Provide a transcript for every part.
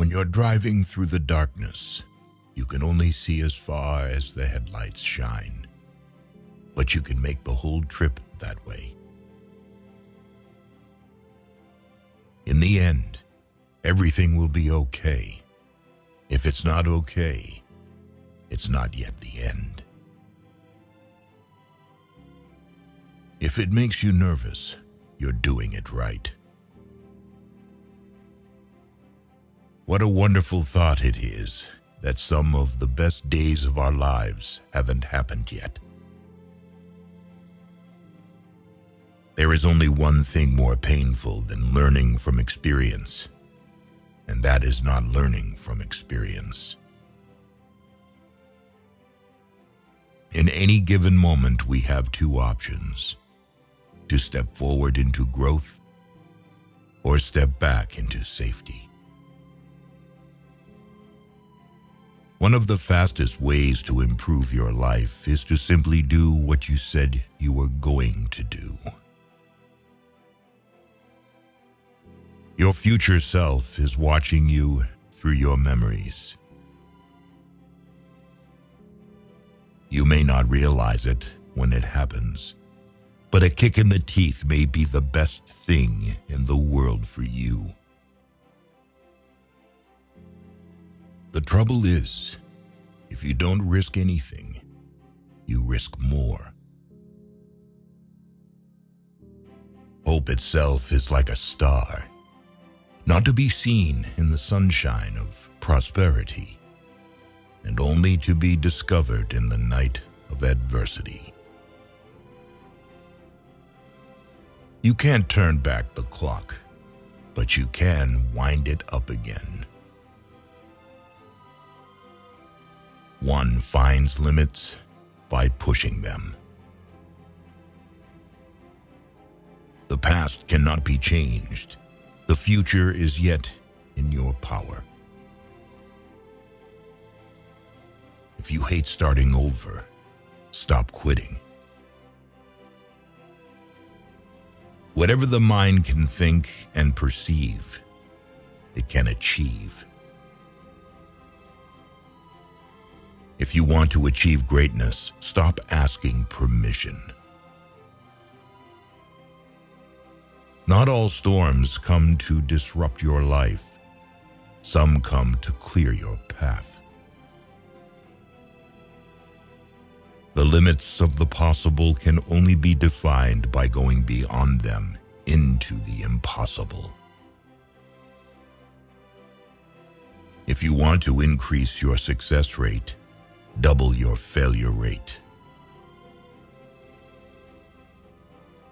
When you're driving through the darkness, you can only see as far as the headlights shine, but you can make the whole trip that way. In the end, everything will be okay. If it's not okay, it's not yet the end. If it makes you nervous, you're doing it right. What a wonderful thought it is that some of the best days of our lives haven't happened yet. There is only one thing more painful than learning from experience, and that is not learning from experience. In any given moment, we have two options: to step forward into growth or step back into safety. One of the fastest ways to improve your life is to simply do what you said you were going to do. Your future self is watching you through your memories. You may not realize it when it happens, but a kick in the teeth may be the best thing in the world for you. The trouble is, if you don't risk anything, you risk more. Hope itself is like a star, not to be seen in the sunshine of prosperity, and only to be discovered in the night of adversity. You can't turn back the clock, but you can wind it up again. One finds limits by pushing them. The past cannot be changed. The future is yet in your power. If you hate starting over, stop quitting. Whatever the mind can think and perceive, it can achieve. If you want to achieve greatness, stop asking permission. Not all storms come to disrupt your life. Some come to clear your path. The limits of the possible can only be defined by going beyond them into the impossible. If you want to increase your success rate, double your failure rate.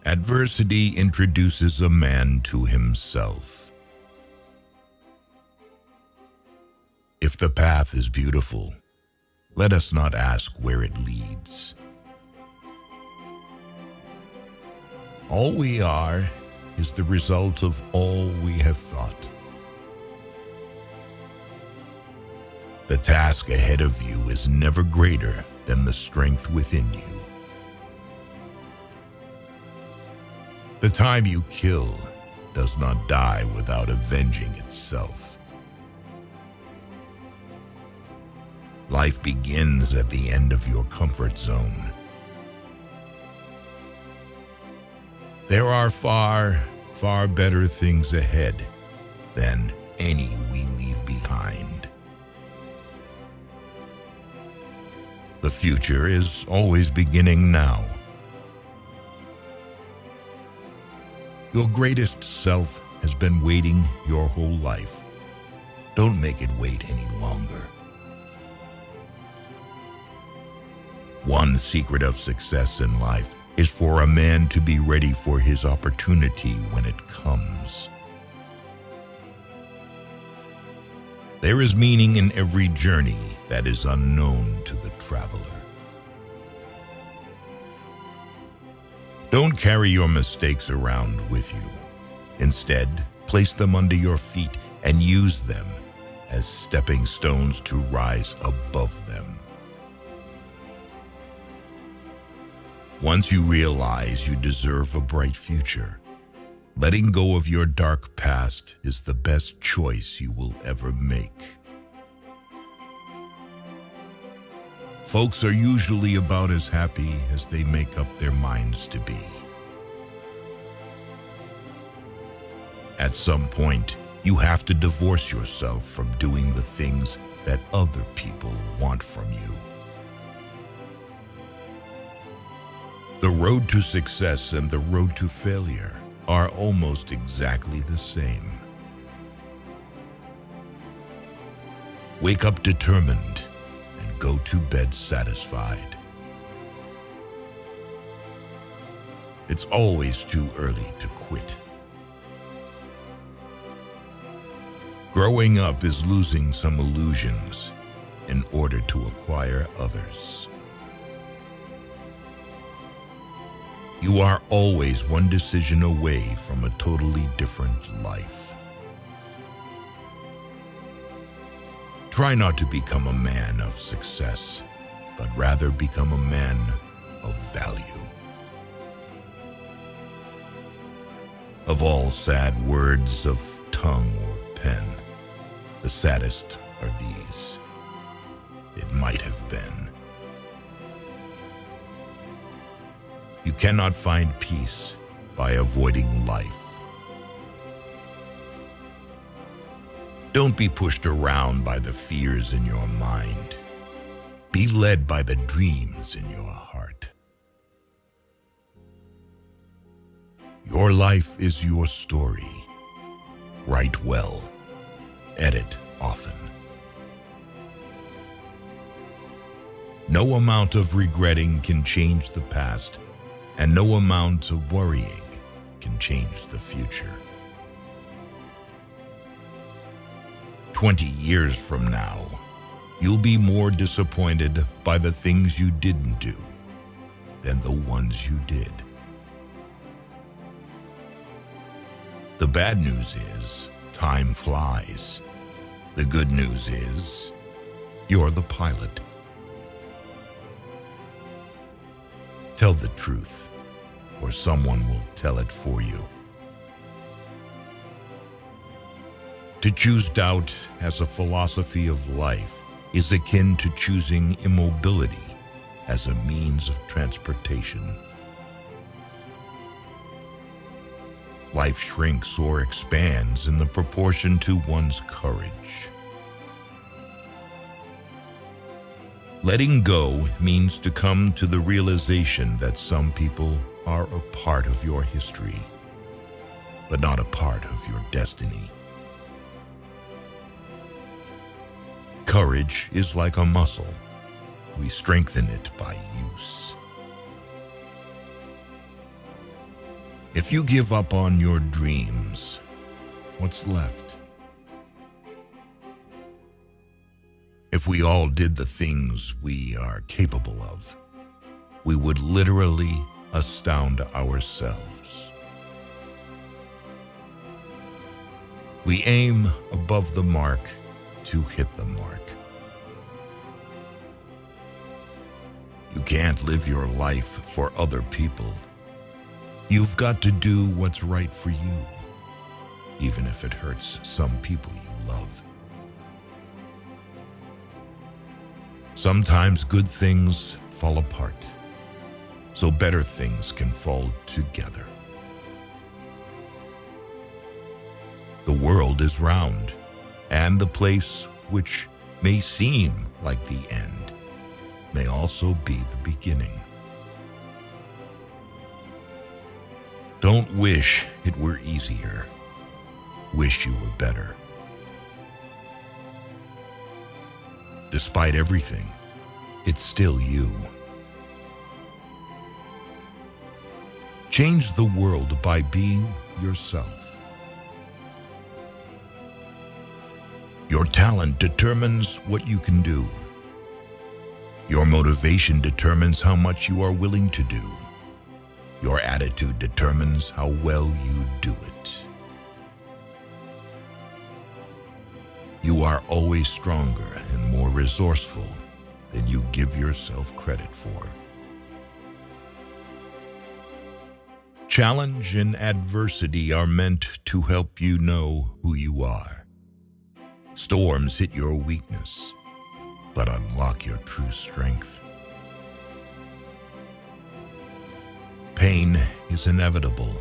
Adversity introduces a man to himself. If the path is beautiful, let us not ask where it leads. All we are is the result of all we have thought. The task ahead of you is never greater than the strength within you. The time you kill does not die without avenging itself. Life begins at the end of your comfort zone. There are far, far better things ahead than any we leave behind. The future is always beginning now. Your greatest self has been waiting your whole life. Don't make it wait any longer. One secret of success in life is for a man to be ready for his opportunity when it comes. There is meaning in every journey that is unknown to the traveler. Don't carry your mistakes around with you. Instead, place them under your feet and use them as stepping stones to rise above them. Once you realize you deserve a bright future, Letting go of your dark past is the best choice you will ever make. Folks are usually about as happy as they make up their minds to be. At some point, you have to divorce yourself from doing the things that other people want from you. The road to success and the road to failure are almost exactly the same. Wake up determined and go to bed satisfied. It's always too early to quit. Growing up is losing some illusions in order to acquire others. You are always one decision away from a totally different life. Try not to become a man of success, but rather become a man of value. Of all sad words of tongue or pen, the saddest are these: it might have been. You cannot find peace by avoiding life. Don't be pushed around by the fears in your mind. Be led by the dreams in your heart. Your life is your story. Write well. Edit often. No amount of regretting can change the past, and no amount of worrying can change the future. 20 years from now, you'll be more disappointed by the things you didn't do than the ones you did. The bad news is, time flies. The good news is, you're the pilot. Tell the truth, or someone will tell it for you. To choose doubt as a philosophy of life is akin to choosing immobility as a means of transportation. Life shrinks or expands in the proportion to one's courage. Letting go means to come to the realization that some people are a part of your history, but not a part of your destiny. Courage is like a muscle. We strengthen it by use. If you give up on your dreams, what's left? If we all did the things we are capable of, we would literally astound ourselves. We aim above the mark to hit the mark. You can't live your life for other people. You've got to do what's right for you, even if it hurts some people you love. Sometimes good things fall apart, so better things can fall together. The world is round, and the place which may seem like the end may also be the beginning. Don't wish it were easier. Wish you were better. Despite everything, it's still you. Change the world by being yourself. Your talent determines what you can do. Your motivation determines how much you are willing to do. Your attitude determines how well you do it. You are always stronger and more resourceful than you give yourself credit for. Challenge and adversity are meant to help you know who you are. Storms hit your weakness, but unlock your true strength. Pain is inevitable.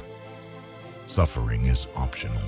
Suffering is optional.